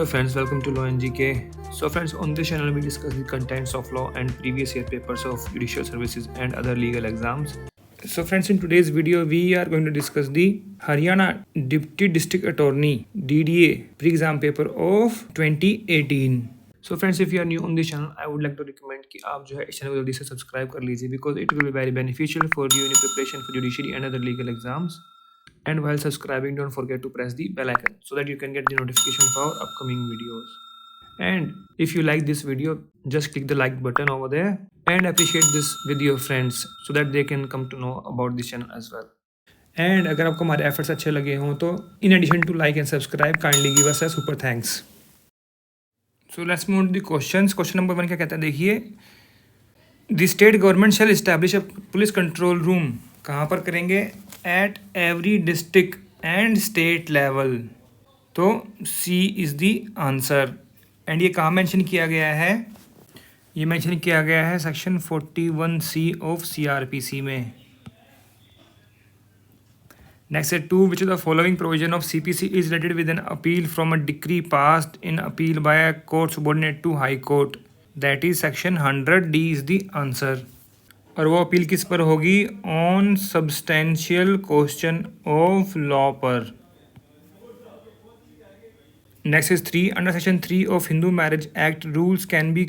friends, welcome to Law and GK. So friends, on this channel we discuss the contents of law and previous year papers of judicial services and other legal exams. So friends, in today's video we are going to discuss the Haryana Deputy District Attorney DDA pre-exam paper of 2018. So friends, if you are new on this channel, I would like to recommend कि आप जो है इस channel को जल्दी से subscribe कर लीजिए because it will be very beneficial for you in your preparation for judiciary and other legal exams. And while subscribing, don't forget to press the bell icon so that you can get the notification for our upcoming videos. And if you like this video, just click the like button over there and appreciate this with your friends so that they can come to know about this channel as well. And अगर आपको हमारे efforts अच्छे लगे हों तो in addition to like and subscribe, kindly give us a super thanks. So let's move to the questions. Question number 1 क्या कहता है देखिए, The state government shall establish a police control room. कहाँ पर करेंगे? At every district and state level. तो C is the answer. And ये कहाँ मेंशन किया गया है? ये मेंशन किया गया है सेक्शन 41C ऑफ CRPC में. Next है 2. Which of the following provision of CPC is related with an appeal from a decree passed in appeal by a court subordinate to High Court? That is section 100. D is the answer. और वो appeal किस पर होगी? On substantial question of law पर. Next is 3. Under section 3 of Hindu marriage act rules can be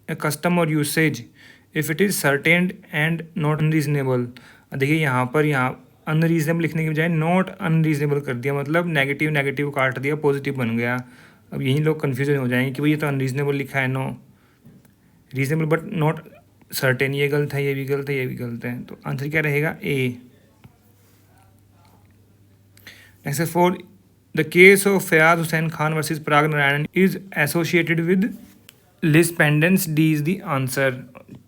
a custom और usage if it is certained and not unreasonable. देखिए यहाँ पर अनरीजनेबल लिखने के बजाय नॉट अनरीजनेबल कर दिया, मतलब नेगेटिव नेगेटिव काट दिया, पॉजिटिव बन गया. अब यही लोग कन्फ्यूजन हो जाएंगे कि भाई ये तो अनरीजनेबल लिखा है, no reasonable but not certain. ये गलत है, ये भी गलत है, ये भी गलत है. तो आंसर क्या रहेगा? A. Next 4. The case of Fayaz Hussain Khan versus Parag Narayan is associated with lis pendens. D is the answer.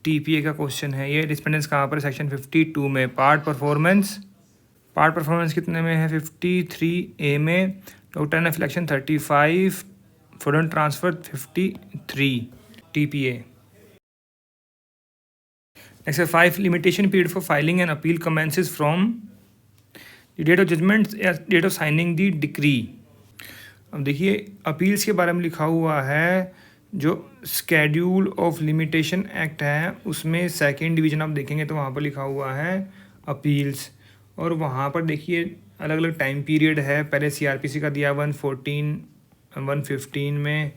TPA का क्वेश्चन है ये. लिस्पेंडेंस कहाँ पर? सेक्शन 52 में. पार्ट परफॉर्मेंस कितने में है? 53A में. Total of election 35. Foreign transfer 53. TPA. Next 5. Limitation period for filing an appeal commences from the date of judgment या date of signing the decree. अब देखिए अपील्स के बारे में लिखा हुआ है, जो स्केड्यूल ऑफ लिमिटेशन एक्ट है उसमें सेकेंड डिवीजन आप देखेंगे तो वहाँ पर लिखा हुआ है अपील्स, और वहाँ पर देखिए अलग अलग टाइम पीरियड है. पहले CRPC का दिया 114, 115 में,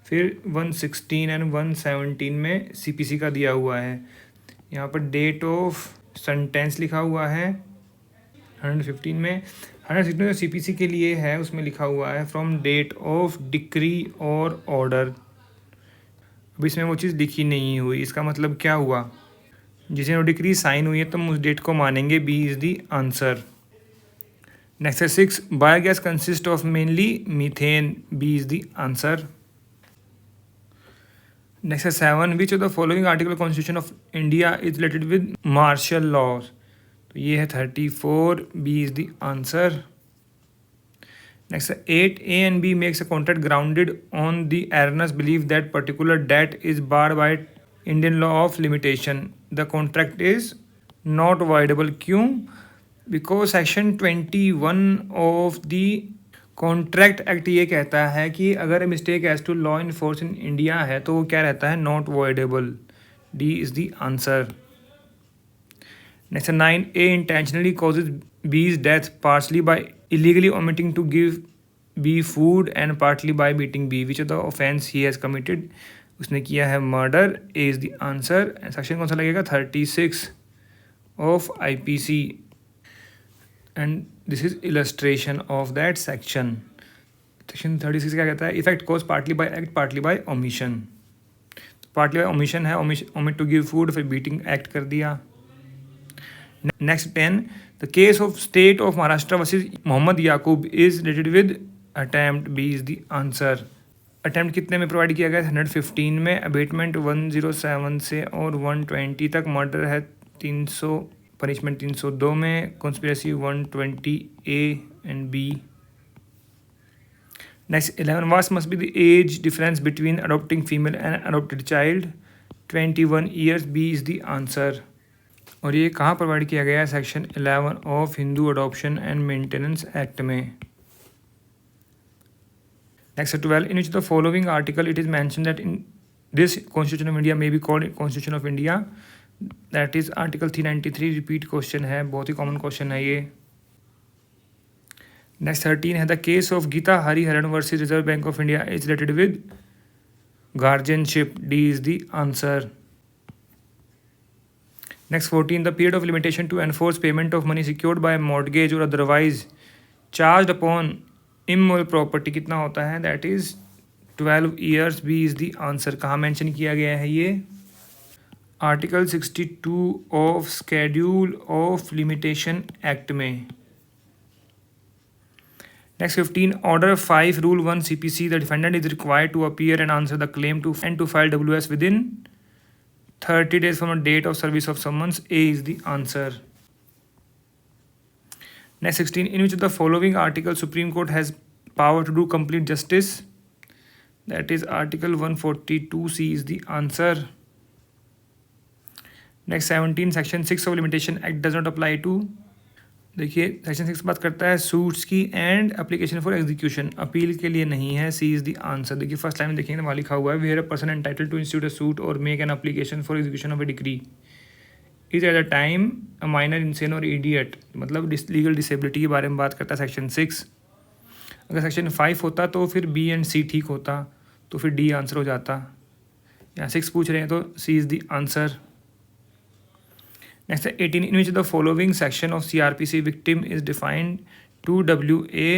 फिर 116 एंड 117 में CPC का दिया हुआ है. यहाँ पर डेट ऑफ सेंटेंस लिखा हुआ है 115 में. 116 जो CPC के लिए है उसमें लिखा हुआ है फ्रॉम डेट ऑफ डिक्री और ऑर्डर. अब इसमें वो चीज़ लिखी नहीं हुई, इसका मतलब क्या हुआ? जिसे वो डिक्री साइन हुई है तो हम उस डेट को मानेंगे. B is the answer. Next है 6. Biogas consist of mainly methane. B is the answer. Next है 7. Which of the following article constitution of India is related with martial laws. तो ये है 34. B is the answer. Next है 8. A and B makes a contract grounded on the erroneous believe that particular date is barred by Indian law of limitation. The contract is not voidable. क्यों? Because section 21 of the contract act ये कहता है कि अगर mistake as to law in force in India है तो वो क्या रहता है? Not voidable. D is the answer. Next 9. A intentionally causes B's death partially by illegally omitting to give B food and partly by beating B. Which of the offence he has committed. उसने किया है murder. A is the answer. Section कौन सा लगेगा? 36 of IPC. And this is illustration of that section. Section 36 क्या कहता है? Effect cause partly by act partly by omission. Partly by omission है, ओमिट टू गिव फूड, फिर beating act कर दिया. Next 10. The case of state of Maharashtra versus Mohammad Yakub is related with attempt. B is the answer. Attempt कितने में provide किया गया? 115 में. Abetment 107 से और 120 तक. मर्डर है 300, पनिशमेंट 302 में. Conspiracy 120A and B. Next 11. What must be the age difference between adopting female and adopted child? 21 years. B is the answer. और ये कहाँ प्रोवाइड किया गया है? Section 11 of Hindu adoption and maintenance act में. Next 12, in which the following article it is mentioned that in this Constitution of India may be called Constitution of India, that is Article 393. Repeat question है, बहुत ही common question है ये. Next 13 है the case of Geeta Hariharan versus Reserve Bank of India is related with guardianship. D is the answer. Next 14, the period of limitation to enforce payment of money secured by a mortgage or otherwise charged upon immovable property कितना होता है? That is 12 years. B is the answer. कहाँ mention किया गया है ये? Article 62 of schedule of limitation act में. Next 15, order 5 rule 1 CPC, the defendant is required to appear and answer the claim and to file WS within 30 days from the date of service of summons. A is the answer. Next 16, in which of the following article Supreme Court has power to do complete justice? That is Article 142. C is the answer. Next 17, Section 6 of Limitation Act does not apply to. देखिए section 6 बात करता है suits की and application for execution. Appeal के लिए नहीं है. C is the answer. देखिए फर्स्ट लाइन में देखेंगे वहाँ लिखा हुआ है where a person entitled to institute a suit और make an application for execution of a decree is at the time a minor insane और इडियट. मतलब लीगल डिसेबिलिटी के बारे में बात करता है सेक्शन 6. अगर सेक्शन 5 होता तो फिर बी एंड सी ठीक होता, तो फिर डी आंसर हो जाता. यहाँ 6 पूछ रहे हैं तो C is the answer. Next 18, in which the following section of CRPC victim is defined to WA.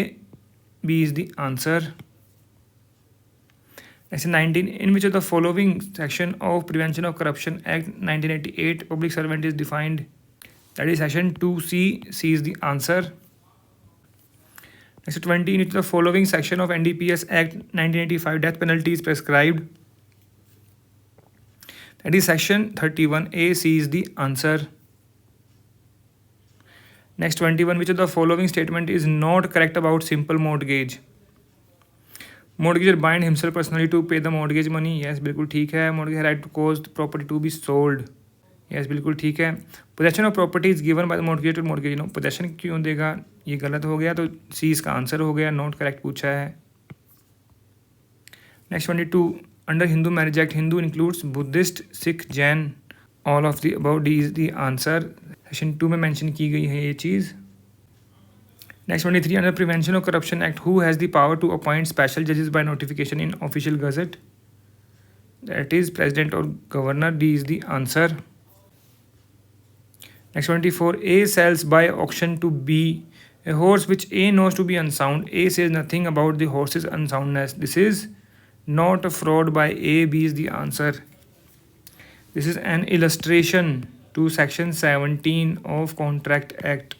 B is the answer. Next 19, in which of the following section of Prevention of Corruption Act 1988 public servant is defined? That is section 2C. C is the answer. Next 20, in which the following section of NDPS Act 1985 death penalty is prescribed? That is section 31A. C is the answer. Next 21, which of the following statement is not correct about simple mortgage? Mortgager bind himself personally to pay the mortgage money. Yes, बिल्कुल ठीक है. Mortgage right to cause the property to be sold. Yes, बिल्कुल ठीक है. Possession of property is given by the mortgagor to mortgagee. No, possession क्यों देगा? ये गलत हो गया, तो C इसका आंसर हो गया. नॉट करेक्ट पूछा है. Next 22, under Hindu Marriage Act, Hindu includes Buddhist, Sikh, Jain. All of the above. D is the answer. Section 2 में मेंशन की गई है ये चीज़. Next 23, under prevention of corruption act who has the power to appoint special जजेस by notification in official gazette? That is president और governor. D is the answer. Next 24, A sells by auction to B a horse which A knows to be unsound. A says nothing about the horse's unsoundness. This is not a fraud bye A. B is the answer. This is an illustration to section 17 of Contract Act.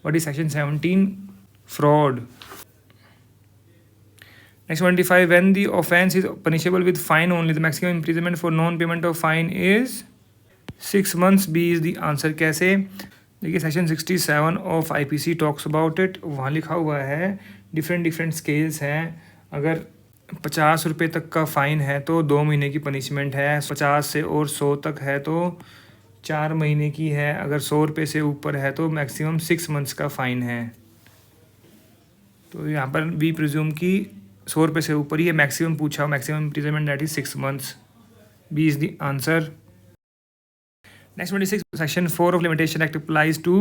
What is section 17? Fraud. Next 25, when the offence is punishable with fine only, the maximum imprisonment for non-payment of fine is 6 months. B is the answer. कैसे? देखिए section 67 of IPC talks about it. वहाँ लिखा हुआ है different scales हैं. अगर 50 रुपये तक का फ़ाइन है तो 2 महीने की पनिशमेंट है. 50 से और 100 तक है तो 4 महीने की है. अगर 100 रुपये से ऊपर है तो मैक्सिमम 6 मंथ्स का फ़ाइन है. तो यहाँ पर वी प्रिज्यूम की 100 रुपये से ऊपर ही है. मैक्सिमम पूछा, maximum imprisonment that is 6 months. B is the answer. Next 26, section 4 of limitation act applies to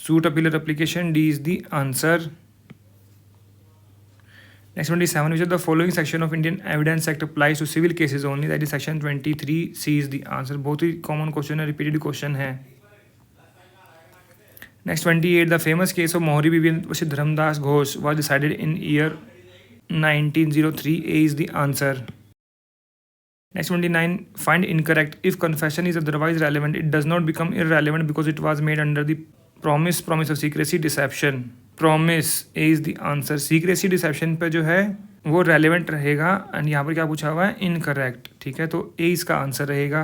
suit appeal or application. D is the answer. Next 27, which of the following section of Indian Evidence Act applies to civil cases only? That is section 23. C is the answer. बहुत ही common question है, repeated question है. Next 28, the famous case of Mohri Bibi versus Dharamdas Ghosh was decided in year 1903. A is the answer. Next 29, find incorrect. If confession is otherwise relevant, it does not become irrelevant because it was made under the promise of secrecy, deception. Promise. A is the answer. Secrecy deception पे जो है वो relevant रहेगा. And यहाँ पर क्या पूछा हुआ है? इनकरेक्ट. ठीक है, तो ए इसका आंसर रहेगा.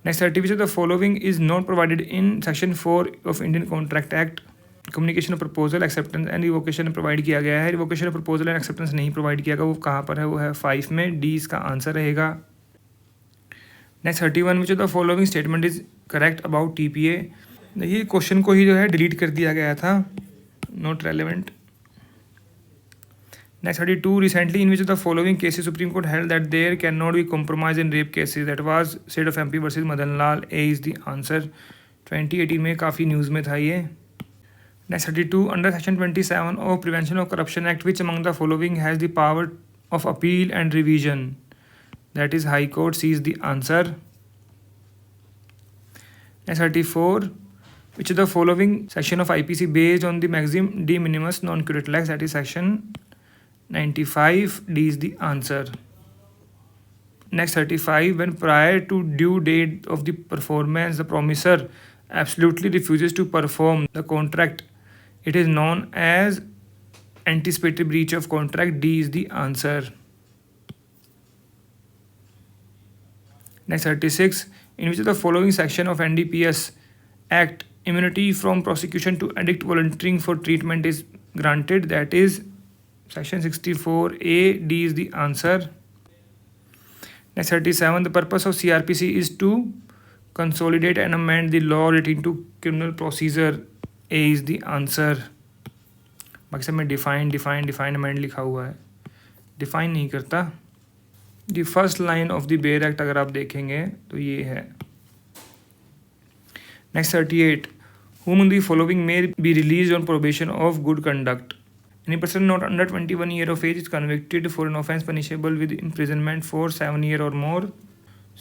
Next 30, the following is not provided in section 4 of Indian contract act. Communication of proposal, acceptance and revocation provide किया गया है. Revocation of proposal and acceptance नहीं प्रोवाइड किया गया. वो कहाँ पर है? वो है 5 में. डी इसका आंसर रहेगा. Next 31, which of the following statement is correct about TPA. देखिए क्वेश्चन को ही जो है डिलीट कर दिया गया था, not relevant. Next 32, recently in which of the following cases Supreme Court held that there cannot be compromise in rape cases? That was State of MP versus Madan Lal. A is the answer. 2018 में काफ़ी news में था ये. Next 32, under section 27 of Prevention of Corruption Act, which among the following has the power of appeal and revision? That is High Court. C is the answer. Next 34, which of the following section of IPC based on the maximum de minimis non-curative acts? That is section 95. D is the answer. Next 35, when prior to due date of the performance the promisor absolutely refuses to perform the contract, it is known as anticipated breach of contract. D is the answer. Next 36, in which of the following section of NDPS Act immunity from prosecution to addict volunteering for treatment is granted? That is section 64A. D is the answer. Next 37, the purpose of CRPC is to consolidate and amend the law relating to criminal procedure. A is the answer. बाकी सब में define amend लिखा हुआ है, define नहीं करता. The first line of the bare act अगर आप देखेंगे तो ये है. Next 38, whom the following may be released on probation of good conduct? Any person not under 21 year of age is convicted for an offence punishable with imprisonment for 7 years or more.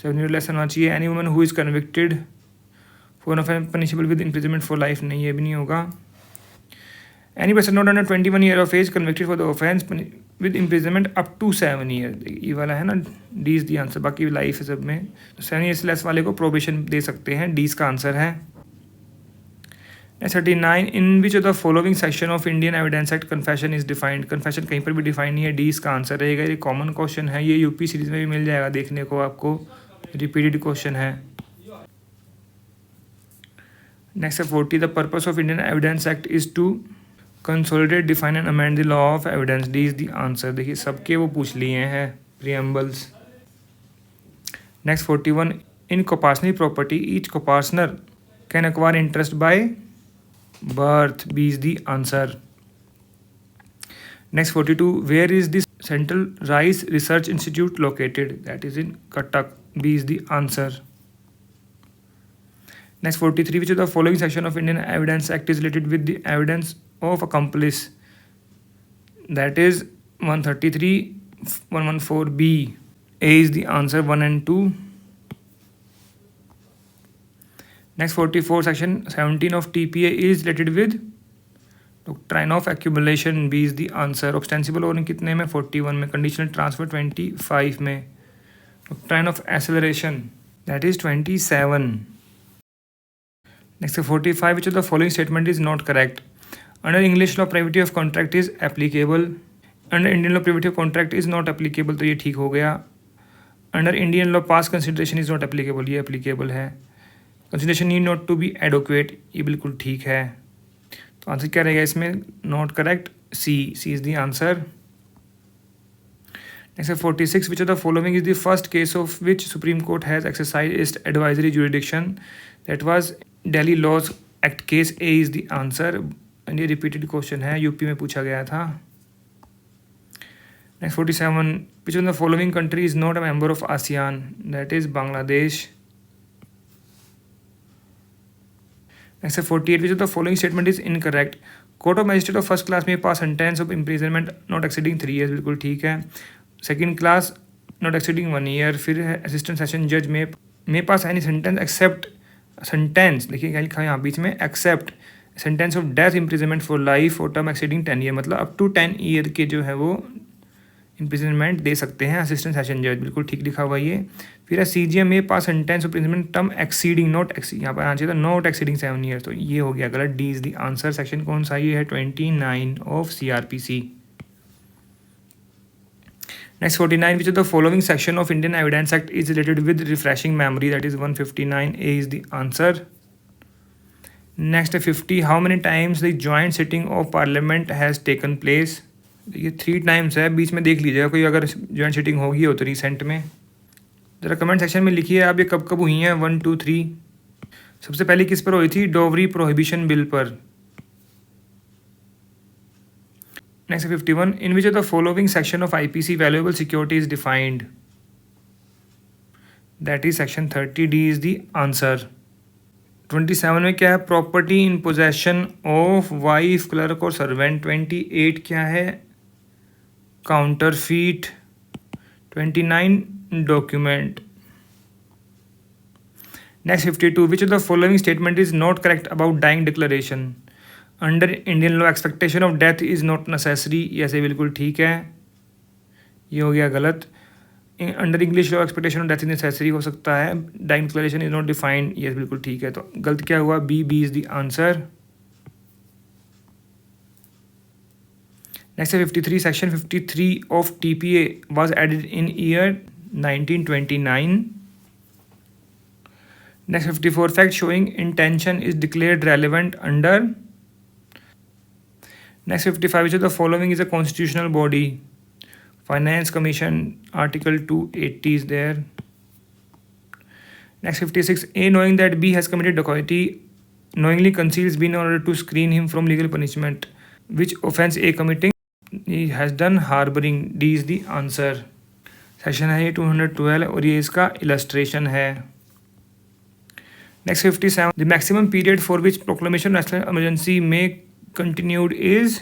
7 years less होना चाहिए. Any woman who is convicted for an offence punishable with imprisonment for life, नहीं, ये भी नहीं होगा. Any person not under 21 year of age convicted for the offence with imprisonment up to 7 years. ये वाला है ना, D is the answer. बाकी लाइफ है सब में. 7 years लेस वाले को प्रोबेशन दे सकते हैं. D इसका आंसर है. 39, in which of the following section of Indian Evidence Act confession is defined? confession कहीं पर भी डिफाइन नहीं है. D इसका आंसर रहेगा. ये कॉमन क्वेश्चन है, ये यूपी सीरीज में भी मिल जाएगा देखने को आपको, रिपीटेड क्वेश्चन है. Next 40, the purpose of Indian evidence act is to consolidate, define and amend the law of evidence. D is the answer. देखिए सबके वो पूछ लिए हैं preambles. Next 41, in coparcenary property each coparcener can acquire interest by birth. B is the answer. Next 42, where is the Central Rice Research Institute located? That is in Cuttack. B is the answer. Next 43, which of the following section of Indian Evidence Act is related with the evidence of accomplice? That is 133, 114B. A is the answer. 1 and 2. Next 44, section 17 of TPA is related with doctrine of accumulation. B is the answer. Ostensible और कितने में? 41 में. Conditional transfer 25 में. Doctrine of acceleration, that is 27. Next 45, which of the following statement is not correct? Under English law privity of contract is applicable. Under Indian law privity of contract is not applicable. तो ये ठीक हो गया. Under Indian law past consideration is not applicable. ये applicable है. Consideration need not to be adequate, ये बिल्कुल ठीक है. तो आंसर क्या रहेगा इसमें? Not correct. C is the answer. Next 46, which of the following is the first case of which Supreme Court has exercise its advisory jurisdiction? That was Delhi Laws Act case. A is the answer. ये repeated question है, UP में पूछा गया था. Next 47, which of the following country is not a member of ASEAN? That is Bangladesh. Next 48, which of the following statement is incorrect? Court of Magistrate of first class may pass sentence of imprisonment not exceeding 3 years. बिल्कुल ठीक है. Second class not exceeding 1 year. फिर है assistant session judge may pass any sentence except sentence, देखिए क्या लिखा है यहाँ बीच में, except sentence of death imprisonment for life or term exceeding 10 year. मतलब up to 10 year के जो है वो इम्प्रिजनमेंट दे सकते हैं असिस्टेंट सेशन जज. बिल्कुल ठीक लिखा हुआ ये. फिर CGM में pass sentence of imprisonment term exceeding not यहाँ पर आना चाहिए था नॉट एक्सीडिंग 7 ईयर. तो ये हो गया गलत. D is the answer. Section कौन सा? ये है 29 of CRPC. Next 49, which of the following section of Indian evidence act is related with refreshing memory? That is 159. A is the answer. Next 50, how many times the joint sitting of parliament has taken place? ये 3 times है, बीच में देख लीजिएगा कोई अगर joint sitting होगी हो तो रिसेंट में. ज़रा कमेंट सेक्शन में लिखिए आप ये कब कब हुई हैं. 1 2 3. सबसे पहले किस पर हुई थी? डोवरी प्रोहिबिशन बिल पर. Next 51. In which of the following section of IPC valuable security is defined? That is section 30D is the answer. 27 में क्या है? Property in possession of wife, clerk और सर्वेंट. 28 क्या है? Counterfeit. 29 document. Next 52. Which of the following statement is not correct about dying declaration? Under Indian law expectation of death is not necessary. ये ऐसे बिल्कुल ठीक है. ये हो गया गलत. Under English law expectation of death is necessary हो सकता है. Dying declaration is not defined. ये बिल्कुल ठीक है. तो गलत क्या हुआ? B is the answer. Next है 53. Section 53 of TPA was added in year 1929. Next 54. Fact showing intention is declared relevant under. Next 55. Which of the following is a constitutional body? Finance Commission. Article 280 is there. Next 56. A knowing that B has committed dacoity knowingly conceals B in order to screen him from legal punishment. Which offence A committing? He has done harboring. D is the answer. Section है ये 212 और ये इसका illustration है. Next 57. The maximum period for which proclamation of national emergency may continued is.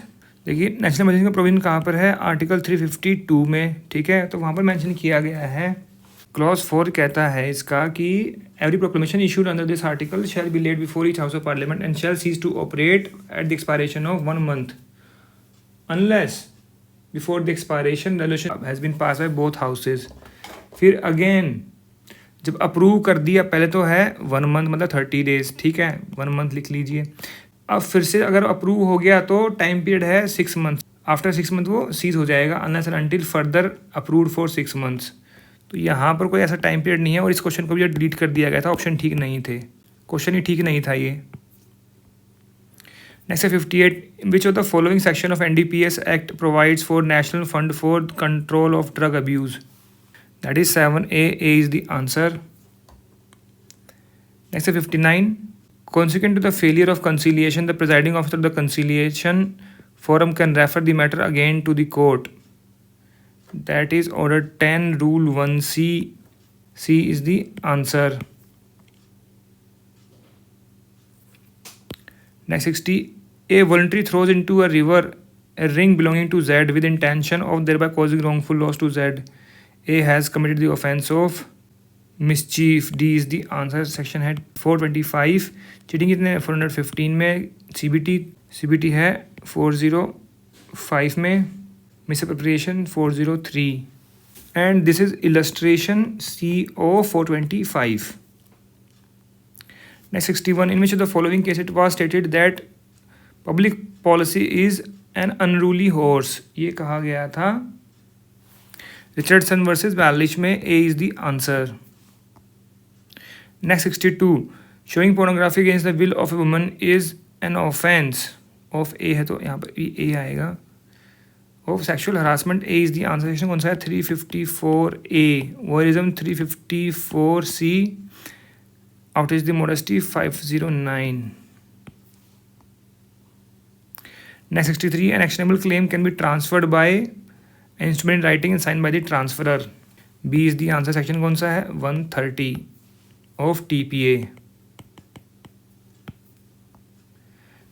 देखिए national emergency का provision कहाँ पर है? आर्टिकल 352 में. ठीक है, तो वहाँ पर मेंशन किया गया है. क्लॉज 4 कहता है इसका कि every proclamation issued under this article shall be laid before each house of parliament and shall cease to operate at the expiration of 1 month unless before the expiration resolution has been pass by both houses. फिर again जब approve कर दिया, पहले तो है 1 month मतलब 30 days. ठीक है, 1 month लिख लीजिए. अब फिर से अगर अप्रूव हो गया तो टाइम पीरियड है 6 months. आफ्टर 6 month वो सीज हो जाएगा unless and until further approved for 6 months. तो यहाँ पर कोई ऐसा टाइम पीरियड नहीं है और इस क्वेश्चन को भी डिलीट कर दिया गया था. ऑप्शन ठीक नहीं थे, क्वेश्चन ही ठीक नहीं था ये. नेक्स्ट है 58. विच of the following section of NDPS act provides for national fund for control of drug abuse? That is 7A. A is the answer. Next 59. Consequent to the failure of conciliation, the presiding officer of the conciliation forum can refer the matter again to the court. That is Order 10, Rule 1C. C is the answer. Next 60. A voluntary throws into a river a ring belonging to Z with intention of thereby causing wrongful loss to Z. A has committed the offence of mischief. D is the answer. Section है 425. Cheating कितने 415 में. CBT है 405 में. Misappropriation 403. And this is illustration CO 425. Next 61. In which of the following case it was stated that public policy is an unruly horse? ये कहा गया था Richardson versus वैलिश में. A is the answer. Next 62. Showing pornography against the will of a woman is an offence of A है तो यहाँ पर भी A आएगा. Of sexual harassment. A is the answer. Section कौन सा है? 354A. Voyeurism 354C. Outrage the modesty 509. Next 63. An actionable claim can be transferred by instrument in writing and signed by the transferor. B is the answer. Section कौन सा है? 130 of TPA.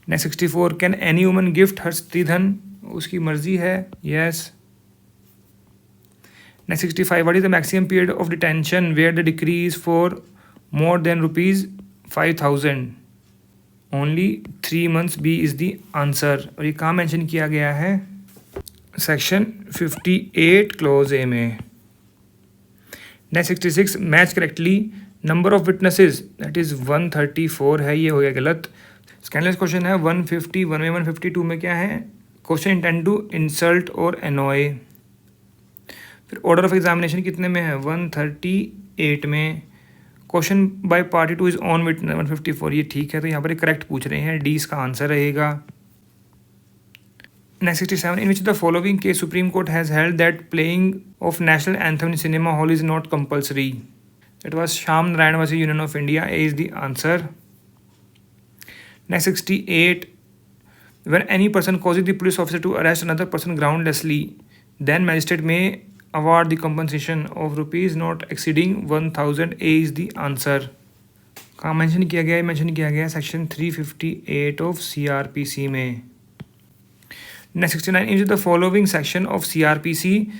Next 64. Can any woman gift her स्त्रीधन? उसकी मर्जी है. Yes. Next 65. What is the maximum period of detention where the decree is for more than ₹5,000? Only 3 months. B is the answer. और ये कहाँ mention किया गया है? Section 58 close A में. Next 66. Match correctly number of witnesses. That is 134 है. ये हो गया गलत. स्कैनलेस क्वेश्चन है 151 में. 152 में क्या है? क्वेश्चन इंटेंड टू इंसल्ट और एनॉय. फिर ऑर्डर ऑफ एग्जामिनेशन कितने में है? 138 में. Question by party two is on witness 154. ये ठीक है, तो यहाँ पर करेक्ट पूछ रहे हैं. डी इसका आंसर रहेगा. Next 67. In which of the following case Supreme Court has held that playing of national anthem in cinema hall is not compulsory? That was Shyam Narayan versus Union of India. A is the answer. Next 68. When any person causes the police officer to arrest another person groundlessly, then magistrate may award the compensation of rupees not exceeding 1000. A is the answer. कहाँ mention किया गया है? Mention किया गया है section 358 of CRPC में. Next 69, in the following section of CRPC,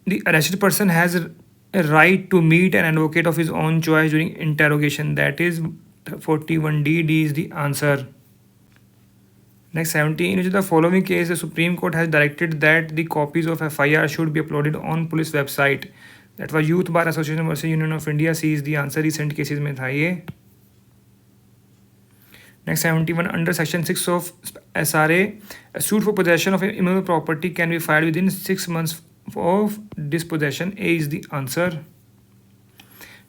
the arrested person has a right to meet an advocate of his own choice during interrogation. That is 41D. D is the answer. Next 70, in the following case, the Supreme Court has directed that the copies of FIR should be uploaded on police website. That was Youth Bar Association versus Union of India. C is the answer. Recent cases में था ये. Next 71, under section 6 of SRA, a suit for possession of immovable property can be filed within 6 months of dispossession. A is the answer.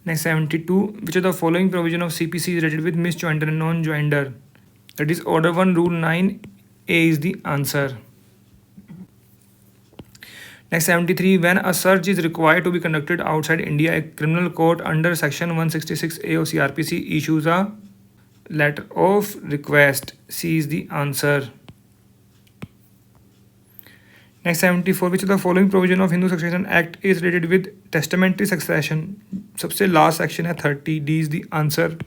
Next 72, which of the following provision of CPC is related with misjoinder and non-joinder? That is Order 1, Rule 9. A is the answer. Next 73, when a search is required to be conducted outside India, a criminal court under section 166A of CRPC issues a letter of request. C is the answer. Next 74, which of the following provision of Hindu Succession Act is related with testamentary succession? सबसे last section है 30. D is the answer.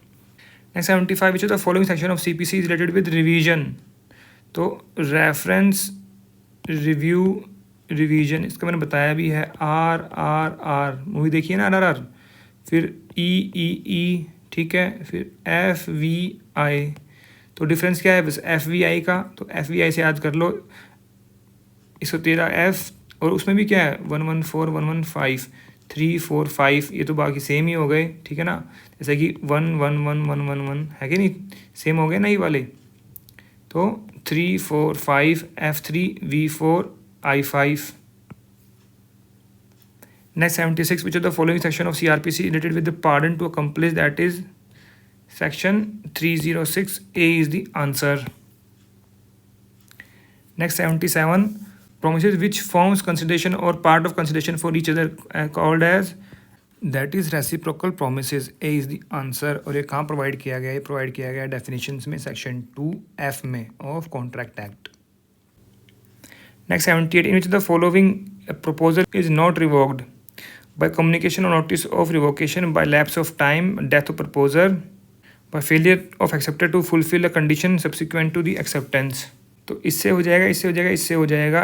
Next 75, which of the following section of CPC is related with revision? तो reference, review, revision इसका मैंने बताया भी है. RRR movie देखिए ना, RRR. फिर EEE, ठीक है. फिर FVI. तो डिफरेंस क्या है बस FVI का, तो FVI से याद कर लो. 113 F और उसमें भी क्या है 114, 115, 3, 4, 5. ये तो बाकी सेम ही हो गए, ठीक है ना. जैसे कि 1, 1, 1, 1, 1, 1 है कि नहीं, सेम हो गए ना ये वाले. तो 3, 4, 5 F3, V4, I5. Next 76, which of the following section of CRPC related with the pardon to accomplice? That is section 306. A is the answer. Next 77, promises which forms consideration or part of consideration for each other called as? That is reciprocal promises. A is the answer. और ये कहाँ provide किया गया है? Provide किया गया है definitions में सेक्शन 2F में of contract act. Next 78, in which the following proposal is not revoked? By communication or notice of revocation, by lapse of time, death of proposer, by failure of acceptor to fulfill a condition subsequent to the acceptance. तो इससे हो जाएगा, इससे हो जाएगा, इससे हो जाएगा,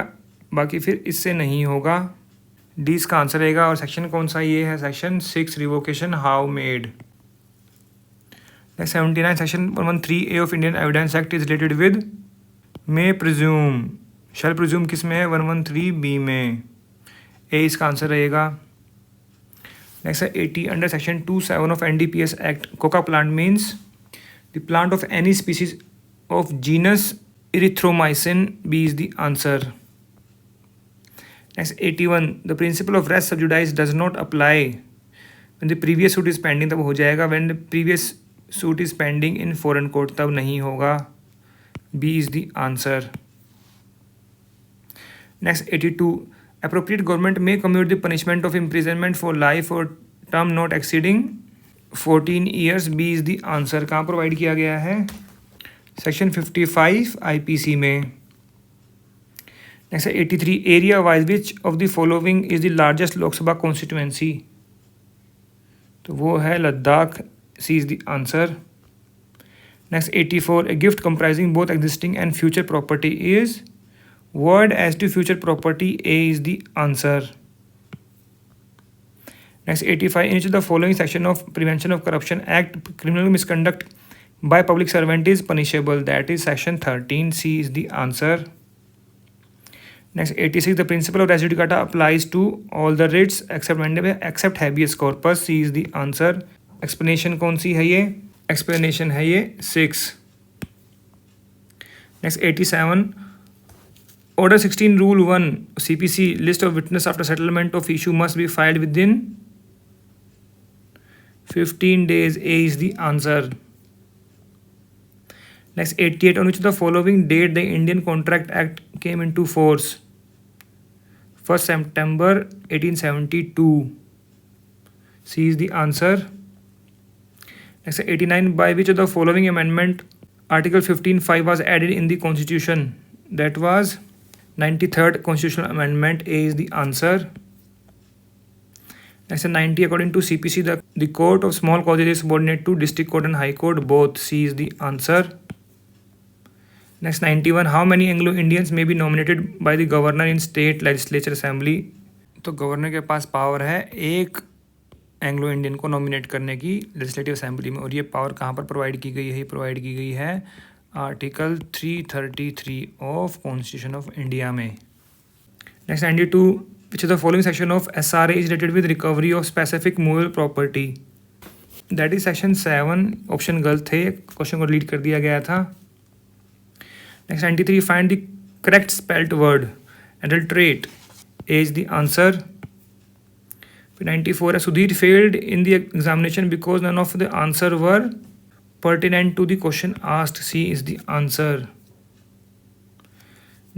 बाकी फिर इससे नहीं होगा. डी इसका आंसर रहेगा. और सेक्शन कौन सा? ये है section 6, revocation how made. Next 79, section 113A of Indian evidence act is related with may presume. Shell presume किस में है? 113B में. ए इसका आंसर रहेगा. नेक्स्ट है 80, under section 27 of NDPS act, coca plant means the plant of any species of genus erythromycin. B is the answer. Next 81, the principle of res sub judice does not apply when the previous suit is pending. तब हो जाएगा when the previous suit is pending in foreign court. तब नहीं होगा. B is the answer. Next 82, appropriate government may commute the punishment of imprisonment for life or term not exceeding 14 years. B is the answer. कहाँ provide किया गया है? Section 55 IPC में. Next 83, area wise which of the following is the largest Lok Sabha constituency? तो वो है Ladakh. C is the answer. Next 84, a gift comprising both existing and future property is word as to future property. A is the answer. Next 85, in each of the following section of Prevention of Corruption Act, criminal misconduct by public servant is punishable. That is section 13. C is the answer. Next 86, the principle of res judicata applies to all the writs except habeas corpus. C is the answer. Explanation कौन सी है ये? Explanation है ये 6. Next 87, Order 16, Rule 1, CPC, list of witness after settlement of issue must be filed within 15 days. A is the answer. Next 88, on which of the following date the Indian Contract Act came into force? 1st September 1872. C is the answer. Next 89, by which of the following amendment Article 15(5) was added in the Constitution? That was 93rd Constitutional Amendment. A is the answer. Next, 90, according to CPC, the Court of Small Causes is subordinate to District Court and High Court. Both. C is the answer. Next, 91, how many Anglo-Indians may be nominated by the governor in state legislature assembly? तो governor के पास power है एक Anglo Indian को nominate करने की legislative assembly में, और ये पावर कहाँ पर प्रोवाइड की गई है? प्रोवाइड की गई है article 333 of constitution of India में. Next, 92, which of the following section of SRA is related with recovery of specific movable property? That is section 7. Option गलत थे, क्वेश्चन को डिलीट कर दिया गया था. Next, 93, find the correct spelled word. Adulterate. A is the answer. 94, Sudhir failed in the examination because none of the answer were pertinent to the question asked. C is the answer.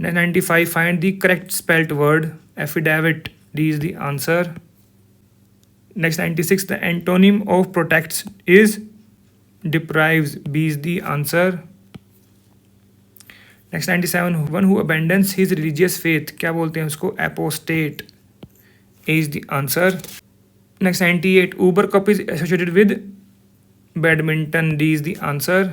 95, find the correct spelt word. Affidavit. D is the answer. Next, 96, the antonym of protects is deprives. B is the answer. Next 97, one who abandons his religious faith, क्या बोलते हैं उसको? Apostate. A is the answer. Next 98, Uber Cup is associated with badminton. D is the answer.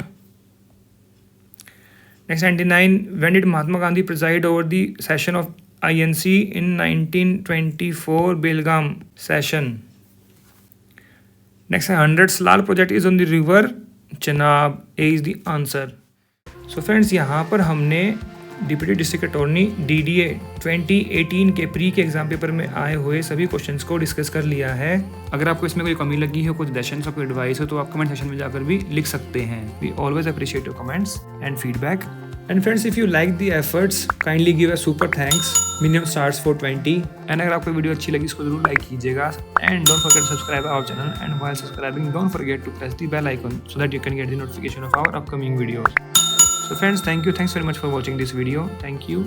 Next 99, when did Mahatma Gandhi preside over the session of INC in 1924 Belgaum session? Next 100, Salal project is on the river Chenab. A is the answer. So friends, यहाँ पर हमने deputy district attorney DDA 2018 के pre के exam paper में आए हुए सभी questions को डिस्कस कर लिया है. अगर आपको इसमें कोई कमी लगी हो, कुछ सजेशंस और कोई एडवाइस हो, तो आप कमेंट सेक्शन में जाकर भी लिख सकते हैं. We always appreciate your comments and feedback. And friends, if you like the efforts, kindly give a super thanks. Minimum stars for 20. And अगर आपको वीडियो अच्छी लगी, इसको जरूर लाइक कीजिएगा. And don't forget to subscribe our channel. And while subscribing, don't forget to press the bell icon so that you can get the notification of our upcoming videos. So friends, thank you. Thanks very much for watching this video. Thank you.